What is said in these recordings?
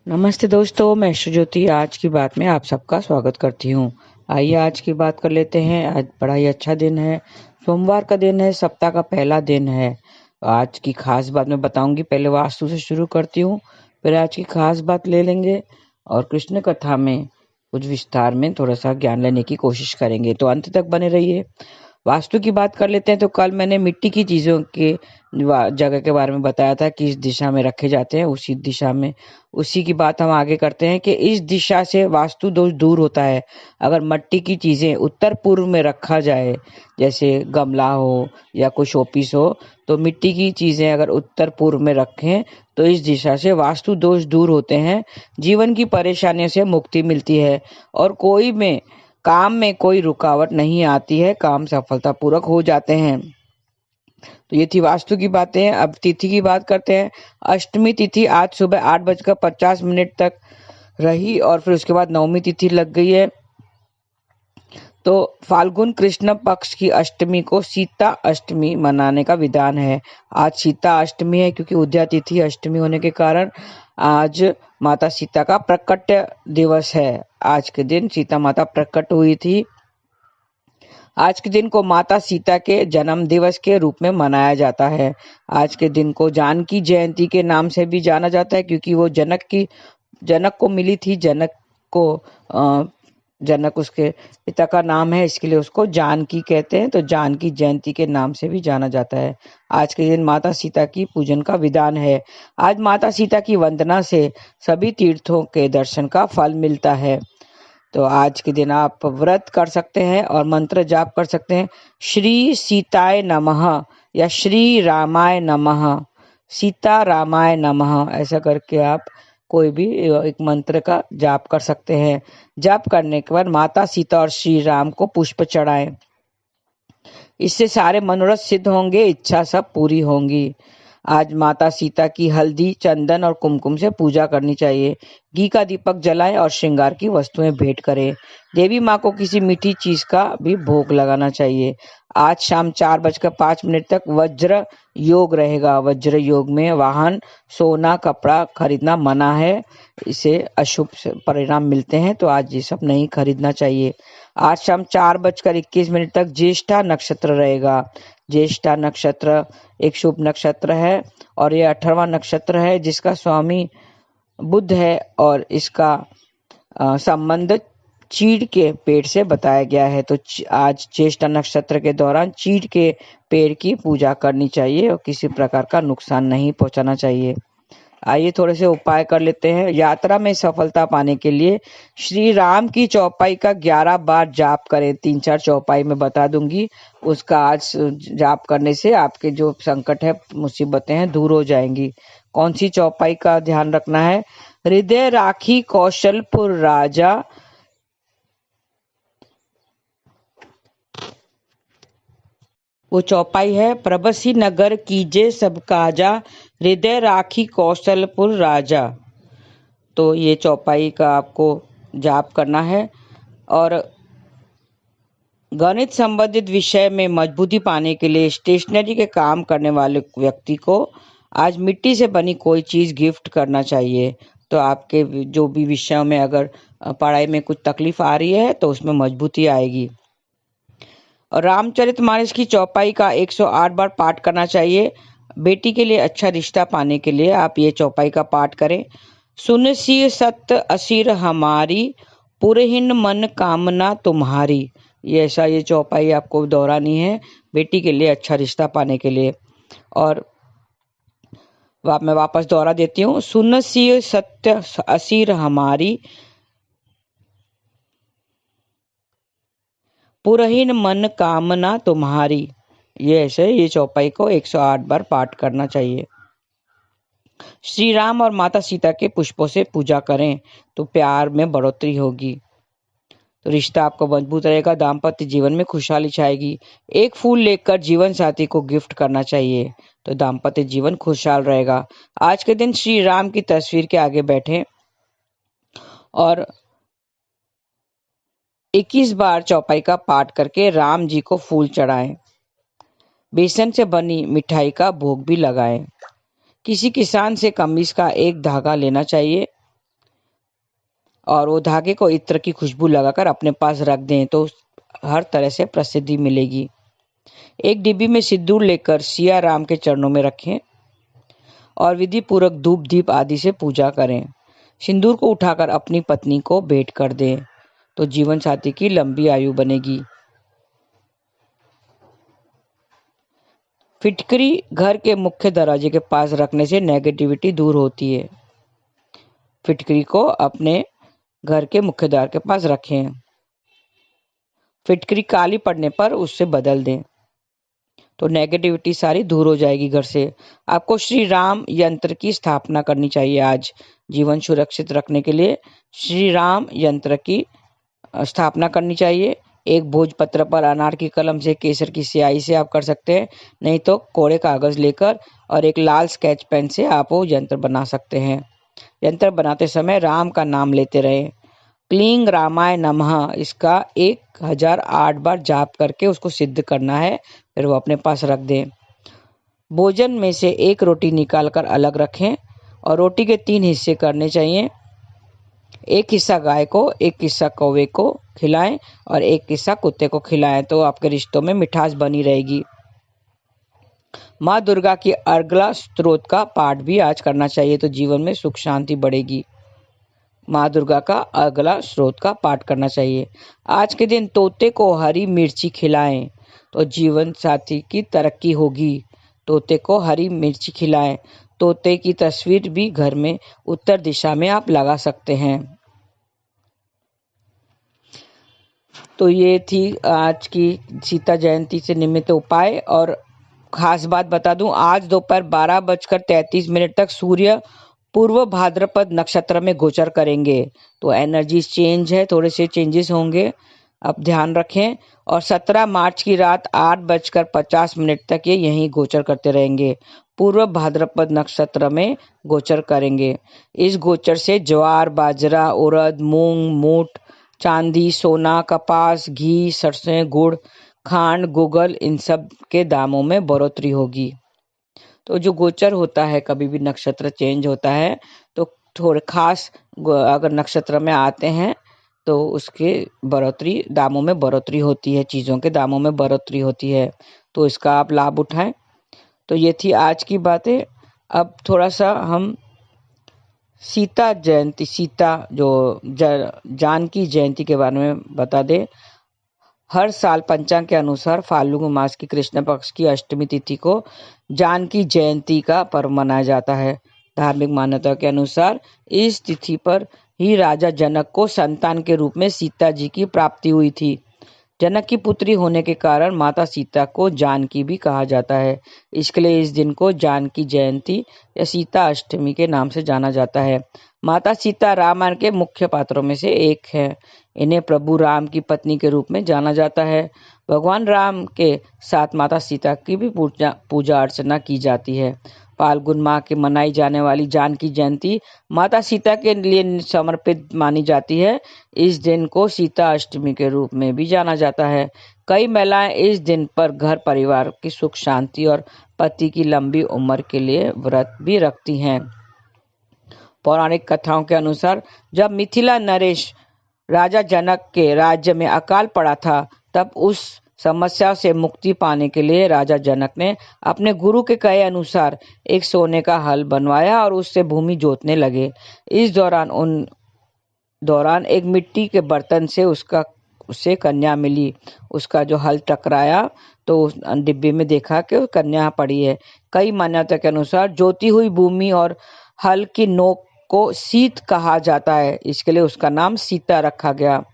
नमस्ते दोस्तों, मैं शुज्योति आज की बात में आप सबका स्वागत करती हूँ। आइए आज की बात कर लेते हैं। आज बड़ा ही अच्छा दिन है, सोमवार का दिन है, सप्ताह का पहला दिन है। आज की खास बात मैं बताऊंगी। पहले वास्तु से शुरू करती हूँ, फिर आज की खास बात ले लेंगे और कृष्ण कथा में कुछ विस्तार में थोड़ा सा ज्ञान लेने की कोशिश करेंगे, तो अंत तक बने रहिए। वास्तु की बात कर लेते हैं। तो कल मैंने मिट्टी की चीज़ों के जगह के बारे में बताया था कि इस दिशा में रखे जाते हैं, उसी दिशा में उसी की बात हम आगे करते हैं कि इस दिशा से वास्तु दोष दूर होता है। अगर मिट्टी की चीज़ें उत्तर पूर्व में रखा जाए, जैसे गमला हो या कोई शोपीस हो, तो मिट्टी की चीज़ें अगर उत्तर पूर्व में रखें तो इस दिशा से वास्तु दोष दूर होते हैं, जीवन की परेशानियों से मुक्ति मिलती है और काम में कोई रुकावट नहीं आती है, काम सफलतापूर्वक हो जाते हैं। तो ये थी वास्तु की बातें। अब तिथि की बात करते हैं। अष्टमी तिथि आज सुबह 8:50 तक रही और फिर उसके बाद नवमी तिथि लग गई है। तो फाल्गुन कृष्ण पक्ष की अष्टमी को सीता अष्टमी मनाने का विधान है। आज सीता अष्टमी है क्योंकि उदया तिथि अष्टमी होने के कारण आज माता सीता का प्रकट दिवस है। आज के दिन सीता माता प्रकट हुई थी। आज के दिन को माता सीता के जन्म दिवस के रूप में मनाया जाता है। आज के दिन को जानकी जयंती के नाम से भी जाना जाता है क्योंकि वो जनक को मिली थी। जनक उसके पिता का नाम है, इसके लिए उसको जानकी कहते हैं। तो जानकी जयंती के नाम से भी जाना जाता है। आज के दिन माता सीता की पूजन का विधान है। आज माता सीता की वंदना से सभी तीर्थों के दर्शन का फल मिलता है। तो आज के दिन आप व्रत कर सकते हैं और मंत्र जाप कर सकते हैं। श्री सीताय नमः या श्री रामाय नमः, सीता रामाय नमः, ऐसा करके आप कोई भी एक मंत्र का जाप कर सकते हैं। जाप करने के बाद माता सीता और श्री राम को पुष्प चढ़ाएं। इससे सारे मनोरथ सिद्ध होंगे, इच्छा सब पूरी होंगी। आज माता सीता की हल्दी, चंदन और कुमकुम से पूजा करनी चाहिए। घी का दीपक जलाएं और श्रृंगार की वस्तुएं भेंट करें। देवी माँ को किसी मीठी चीज का भी भोग लगाना चाहिए। आज शाम 4:05 तक वज्र योग रहेगा। वज्र योग में वाहन, सोना, कपड़ा खरीदना मना है, इसे अशुभ परिणाम मिलते हैं, तो आज ये सब नहीं खरीदना चाहिए। आज शाम 4:21 तक ज्येष्ठा नक्षत्र रहेगा। ज्येष्ठा नक्षत्र एक शुभ नक्षत्र है और ये 18वां नक्षत्र है जिसका स्वामी बुध है और इसका संबंध चीड़ के पेड़ से बताया गया है। तो आज ज्येष्ठा नक्षत्र के दौरान चीड़ के पेड़ की पूजा करनी चाहिए और किसी प्रकार का नुकसान नहीं पहुंचाना चाहिए। आइए थोड़े से उपाय कर लेते हैं। यात्रा में सफलता पाने के लिए श्री राम की चौपाई का 11 बार जाप करें। 3-4 चौपाई में बता दूंगी, उसका आज जाप करने से आपके जो संकट है, मुसीबतें हैं, दूर हो जाएंगी। कौन सी चौपाई का ध्यान रखना है? हृदय राखी कौशलपुर राजा, वो चौपाई है। प्रबसी नगर कीजे सब काजा, हृदय राखी कौशलपुर राजा। तो ये चौपाई का आपको जाप करना है। और गणित संबंधित विषय में मजबूती पाने के लिए स्टेशनरी के काम करने वाले व्यक्ति को आज मिट्टी से बनी कोई चीज़ गिफ्ट करना चाहिए। तो आपके जो भी विषयों में अगर पढ़ाई में कुछ तकलीफ आ रही है तो उसमें मजबूती आएगी। और रामचरितमानस की चौपाई का 108 बार पाठ करना चाहिए। बेटी के लिए अच्छा रिश्ता पाने के लिए आप ये चौपाई का पाठ करें। सुनसी सत असीर हमारी, पुरहिन मन कामना तुम्हारी। ये चौपाई आपको दोहरानी है बेटी के लिए अच्छा रिश्ता पाने के लिए। और मैं वापस दोहरा देती हूँ। सुनसी सत्य असीर हमारी, पुरहिन मन कामना तुम्हारी। ये चौपाई को 108 बार पाठ करना चाहिए। श्री राम और माता सीता के पुष्पों से पूजा करें तो प्यार में बढ़ोतरी होगी, तो रिश्ता आपका मजबूत रहेगा, दाम्पत्य जीवन में खुशहाली छाएगी। एक फूल लेकर जीवन साथी को गिफ्ट करना चाहिए तो दाम्पत्य जीवन खुशहाल रहेगा। आज के दिन श्री राम की तस्वीर के आगे बैठें और 21 बार चौपाई का पाठ करके राम जी को फूल चढ़ाएं। बेसन से बनी मिठाई का भोग भी लगाएं। किसी किसान से कमीज का एक धागा लेना चाहिए। और वो धागे को इत्र की खुशबू लगाकर अपने पास रख दें तो हर तरह से प्रसिद्धि मिलेगी। एक डिब्बी में सिंदूर लेकर सिया राम के चरणों में रखें और विधि पूर्वक धूप दीप आदि से पूजा करें। सिंदूर को उठाकर अपनी पत्नी को भेंट कर दें तो जीवन साथी की लंबी आयु बनेगी। फिटकरी घर के मुख्य दरवाजे के पास रखने से नेगेटिविटी दूर होती है। फिटकरी को अपने घर के मुख्य द्वार के पास रखें। फिटकरी काली पड़ने पर उससे बदल दें तो नेगेटिविटी सारी दूर हो जाएगी घर से। आपको श्री राम यंत्र की स्थापना करनी चाहिए। आज जीवन सुरक्षित रखने के लिए श्री राम यंत्र की स्थापना करनी चाहिए। एक भोजपत्र पर अनार की कलम से, केसर की स्याही से आप कर सकते हैं, नहीं तो कोरे कागज लेकर और एक लाल स्केच पेन से आप वो यंत्र बना सकते हैं। यंत्र बनाते समय राम का नाम लेते रहें। क्लीं रामाय नमः इसका 1008 बार जाप करके उसको सिद्ध करना है, फिर वो अपने पास रख दें। भोजन में से एक रोटी निकालकर अलग रखें और रोटी के 3 हिस्से करने चाहिए। एक हिस्सा गाय को, एक हिस्सा कौवे को खिलाएं और एक हिस्सा कुत्ते को खिलाएं तो आपके रिश्तों में मिठास बनी रहेगी। माँ दुर्गा की अर्गला स्तोत्र का पाठ भी आज करना चाहिए तो जीवन में सुख शांति बढ़ेगी। माँ दुर्गा का अर्गला स्तोत्र का पाठ करना चाहिए। आज के दिन तोते को हरी मिर्ची खिलाएं तो जीवन साथी की तरक्की होगी। तोते को हरी मिर्ची खिलाएं। तोते की तस्वीर भी घर में उत्तर दिशा में आप लगा सकते हैं। तो ये थी आज की सीता जयंती से निमित्त उपाय। और खास बात बता दूं, आज दोपहर 12:33 तक सूर्य पूर्व भाद्रपद नक्षत्र में गोचर करेंगे तो एनर्जी चेंज है, थोड़े से चेंजेस होंगे, आप ध्यान रखें। और 17 मार्च की रात 8:50 तक ये यहीं गोचर करते रहेंगे, पूर्व भाद्रपद नक्षत्र में गोचर करेंगे। इस गोचर से ज्वार, बाजरा, उड़द, मूंग, मोट, चांदी, सोना, कपास, घी, सरसों, गुड़, खांड, गुगल इन सब के दामों में बढ़ोतरी होगी। तो जो गोचर होता है, कभी भी नक्षत्र चेंज होता है तो थोड़े खास अगर नक्षत्र में आते हैं तो उसके बढ़ोतरी, दामों में बढ़ोतरी होती है, चीज़ों के दामों में बढ़ोतरी होती है, तो इसका आप लाभ उठाएं। तो ये थी आज की बातें। अब थोड़ा सा हम सीता जयंती, सीता जो जानकी जयंती के बारे में बता दें। हर साल पंचांग के अनुसार फाल्गुन मास की कृष्ण पक्ष की अष्टमी तिथि को जानकी जयंती का पर्व मनाया जाता है। धार्मिक मान्यता के अनुसार इस तिथि पर ही राजा जनक को संतान के रूप में सीता जी की प्राप्ति हुई थी। जनक की पुत्री होने के कारण माता सीता को जानकी भी कहा जाता है। इसके लिए इस दिन को जानकी जयंती या सीता अष्टमी के नाम से जाना जाता है। माता सीता रामायण के मुख्य पात्रों में से एक है। इन्हें प्रभु राम की पत्नी के रूप में जाना जाता है। भगवान राम के साथ माता सीता की भी पूजा अर्चना की जाती है। फाल्गुन माह के मनाई जाने वाली जानकी जयंती माता सीता के लिए समर्पित मानी जाती है। इस दिन को सीता अष्टमी के रूप में भी जाना जाता है। कई महिलाएं इस दिन पर घर परिवार की सुख शांति और पति की लंबी उम्र के लिए व्रत भी रखती हैं। पौराणिक कथाओं के अनुसार जब मिथिला नरेश राजा जनक के राज्य में अकाल पड़ा था, तब उस समस्या से मुक्ति पाने के लिए राजा जनक ने अपने गुरु के कहे अनुसार एक सोने का हल बनवाया और उससे भूमि जोतने लगे। इस दौरान एक मिट्टी के बर्तन से उससे कन्या मिली। उसका जो हल टकराया तो उस डिब्बे में देखा कि कन्या पड़ी है। कई मान्यता के अनुसार जोती हुई भूमि और हल की नोक को सीत कहा जाता है, इसके लिए उसका नाम सीता रखा गया।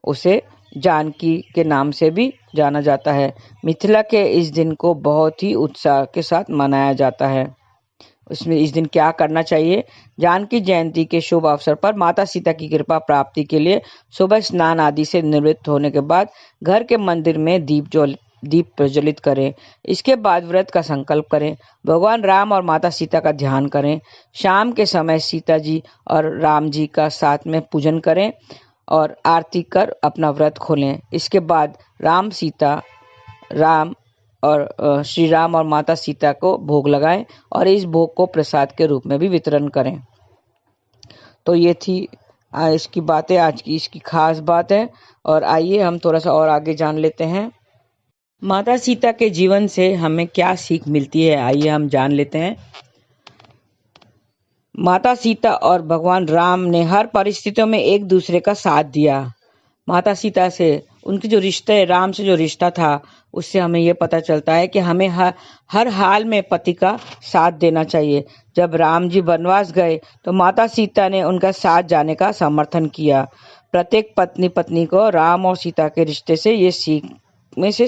उसे जानकी के नाम से भी जाना जाता है। मिथिला के इस दिन को बहुत ही उत्साह के साथ मनाया जाता है। उसमें इस दिन क्या करना चाहिए? जानकी जयंती के शुभ अवसर पर माता सीता की कृपा प्राप्ति के लिए सुबह स्नान आदि से निवृत्त होने के बाद घर के मंदिर में दीप प्रज्वलित करें। इसके बाद व्रत का संकल्प करें। भगवान राम और माता सीता का ध्यान करें। शाम के समय सीता जी और राम जी का साथ में पूजन करें और आरती कर अपना व्रत खोलें। इसके बाद श्री राम और माता सीता को भोग लगाएं और इस भोग को प्रसाद के रूप में भी वितरण करें। तो ये थी इसकी बातें आज की इसकी खास बात है। और आइए हम थोड़ा सा और आगे जान लेते हैं माता सीता के जीवन से हमें क्या सीख मिलती है। आइए हम जान लेते हैं। माता सीता और भगवान राम ने हर परिस्थितियों में एक दूसरे का साथ दिया। माता सीता से उनकी जो रिश्ता है, राम से जो रिश्ता था, उससे हमें ये पता चलता है कि हमें हर हाल में पति का साथ देना चाहिए। जब राम जी वनवास गए तो माता सीता ने उनका साथ जाने का समर्थन किया। प्रत्येक पत्नी को राम और सीता के रिश्ते से ये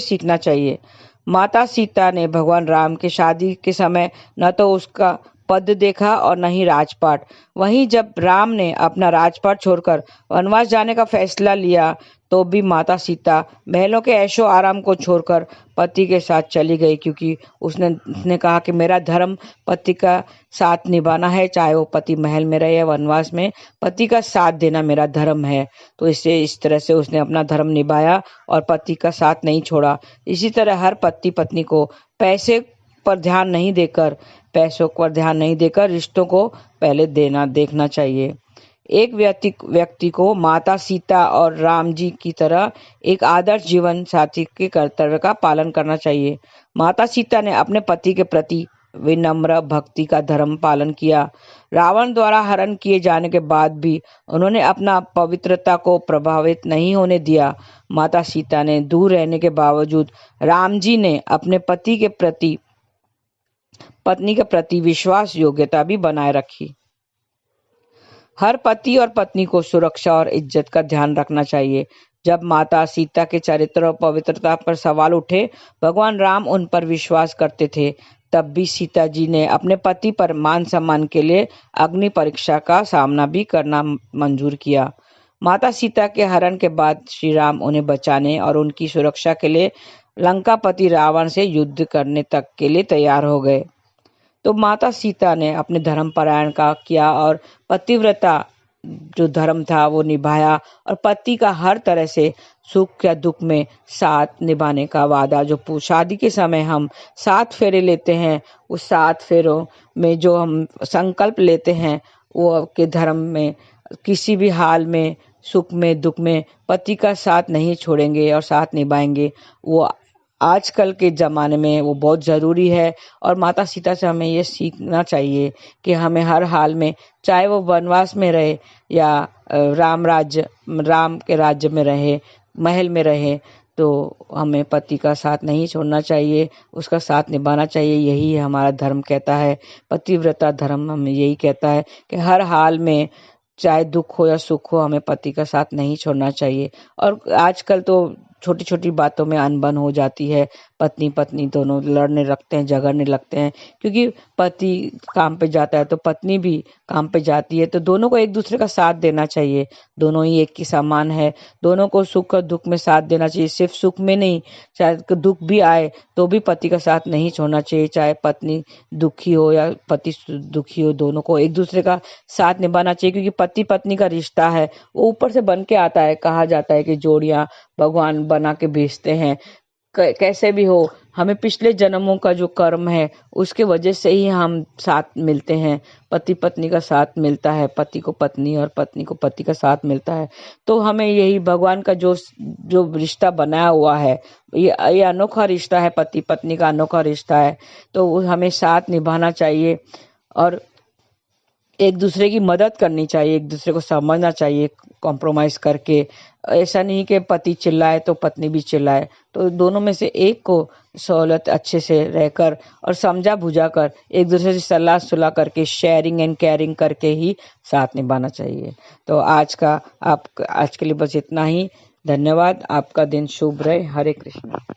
सीखना चाहिए। माता सीता ने भगवान राम के शादी के समय न तो उसका पद देखा और न ही राजपाट। वहीं जब राम ने अपना राजपाट छोड़कर वनवास जाने का फैसला लिया तो भी माता सीता महलों के ऐशो आराम को छोड़कर पति के साथ चली गई, क्योंकि उसने कहा कि मेरा धर्म पति का साथ निभाना है, चाहे वो पति महल में रहे या वनवास में, पति का साथ देना मेरा धर्म है। तो इस तरह से उसने अपना धर्म निभाया और पति का साथ नहीं छोड़ा। इसी तरह हर पति पत्नी को पैसों पर ध्यान नहीं देकर रिश्तों को पहले देखना चाहिए। एक व्यक्ति को माता सीता और राम जी की तरह एक आदर्श जीवन साथी के कर्तव्य का पालन करना चाहिए। माता सीता ने अपने पति के प्रति विनम्र भक्ति का धर्म पालन किया। रावण द्वारा हरण किए जाने के बाद भी उन्होंने अपना पवित्रता को प्रभावित नहीं होने दिया। माता सीता ने दूर रहने के बावजूद राम जी ने अपने पत्नी के प्रति विश्वास योग्यता भी बनाए रखी। हर पति और पत्नी को सुरक्षा और इज्जत का ध्यान रखना चाहिए। जब माता सीता के चरित्र और पवित्रता पर सवाल उठे, भगवान राम उन पर विश्वास करते थे। तब भी सीता जी ने अपने पति पर मान सम्मान के लिए अग्नि परीक्षा का सामना भी करना मंजूर किया। माता सीता के हरण के बाद श्री राम उन्हें बचाने और उनकी सुरक्षा के लिए लंकापति रावण से युद्ध करने तक के लिए तैयार हो गए। तो माता सीता ने अपने धर्म परायण का किया और पतिव्रता जो धर्म था वो निभाया, और पति का हर तरह से सुख या दुख में साथ निभाने का वादा जो शादी के समय हम 7 फेरे लेते हैं, उस 7 फेरों में जो हम संकल्प लेते हैं वो के धर्म में किसी भी हाल में, सुख में दुख में पति का साथ नहीं छोड़ेंगे और साथ निभाएंगे। वो आजकल के ज़माने में वो बहुत ज़रूरी है। और माता सीता से हमें ये सीखना चाहिए कि हमें हर हाल में, चाहे वो वनवास में रहे या राम के राज्य में रहे, महल में रहे, तो हमें पति का साथ नहीं छोड़ना चाहिए, उसका साथ निभाना चाहिए। यही हमारा धर्म कहता है, पतिव्रता धर्म हमें यही कहता है कि हर हाल में, चाहे दुख हो या सुख हो, हमें पति का साथ नहीं छोड़ना चाहिए। और आजकल तो छोटी छोटी बातों में अनबन हो जाती है, पत्नी दोनों लड़ने लगते हैं, झगड़ने लगते हैं, क्योंकि पति काम पे जाता है तो पत्नी भी काम पे जाती है। तो दोनों को एक दूसरे का साथ देना चाहिए, दोनों ही एक की समान है, दोनों को सुख और दुख में साथ देना चाहिए। सिर्फ सुख में नहीं, चाहे दुख भी आए तो भी पति का साथ नहीं छोड़ना चाहिए। चाहे पत्नी दुखी हो या पति दुखी हो, दोनों को एक दूसरे का साथ निभाना चाहिए, क्योंकि पति पत्नी का रिश्ता है वो ऊपर से बन के आता है। कहा जाता है कि जोड़ियां भगवान बना के भेजते हैं। कैसे भी हो, हमें पिछले जन्मों का जो कर्म है उसके वजह से ही हम साथ मिलते हैं। पति पत्नी का साथ मिलता है, पति को पत्नी और पत्नी को पति का साथ मिलता है। तो हमें यही भगवान का जो रिश्ता बनाया हुआ है, ये अनोखा रिश्ता है, पति पत्नी का अनोखा रिश्ता है। तो वो हमें साथ निभाना चाहिए और एक दूसरे की मदद करनी चाहिए, एक दूसरे को समझना चाहिए कॉम्प्रोमाइज करके। ऐसा नहीं कि पति चिल्लाए तो पत्नी भी चिल्लाए, तो दोनों में से एक को सहूलत अच्छे से रहकर और समझा बुझा कर एक दूसरे से सलाह सुलह करके, शेयरिंग एंड केयरिंग करके ही साथ निभाना चाहिए। तो आज के लिए बस इतना ही। धन्यवाद। आपका दिन शुभ रहे। हरे कृष्ण।